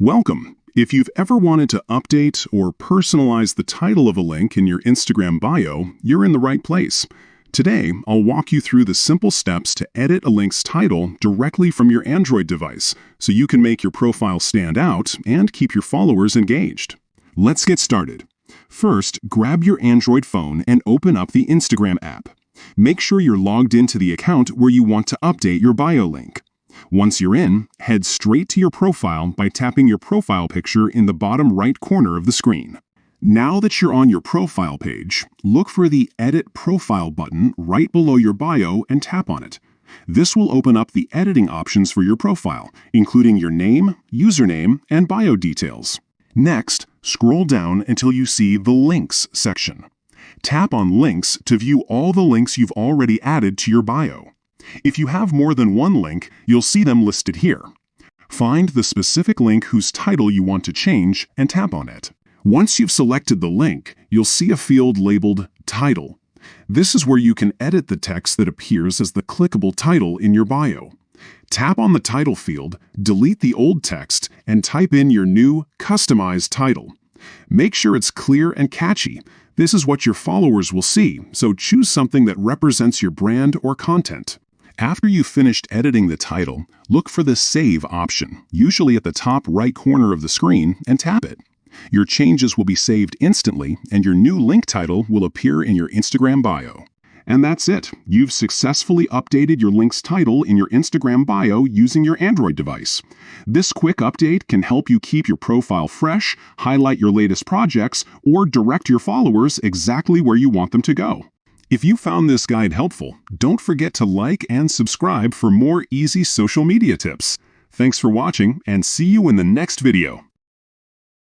Welcome! If you've ever wanted to update or personalize the title of a link in your Instagram bio, you're in the right place. Today, I'll walk you through the simple steps to edit a link's title directly from your Android device, so you can make your profile stand out and keep your followers engaged. Let's get started. First, grab your Android phone and open up the Instagram app. Make sure you're logged into the account where you want to update your bio link. Once you're in, head straight to your profile by tapping your profile picture in the bottom right corner of the screen. Now that you're on your profile page, look for the Edit Profile button right below your bio and tap on it. This will open up the editing options for your profile, including your name, username, and bio details. Next, scroll down until you see the Links section. Tap on Links to view all the links you've already added to your bio. If you have more than one link, you'll see them listed here. Find the specific link whose title you want to change and tap on it. Once you've selected the link, you'll see a field labeled Title. This is where you can edit the text that appears as the clickable title in your bio. Tap on the title field, delete the old text, and type in your new, customized title. Make sure it's clear and catchy. This is what your followers will see, so choose something that represents your brand or content. After you've finished editing the title, look for the Save option, usually at the top right corner of the screen, and tap it. Your changes will be saved instantly, and your new link title will appear in your Instagram bio. And that's it. You've successfully updated your link's title in your Instagram bio using your Android device. This quick update can help you keep your profile fresh, highlight your latest projects, or direct your followers exactly where you want them to go. If you found this guide helpful, don't forget to like and subscribe for more easy social media tips. Thanks for watching, and see you in the next video.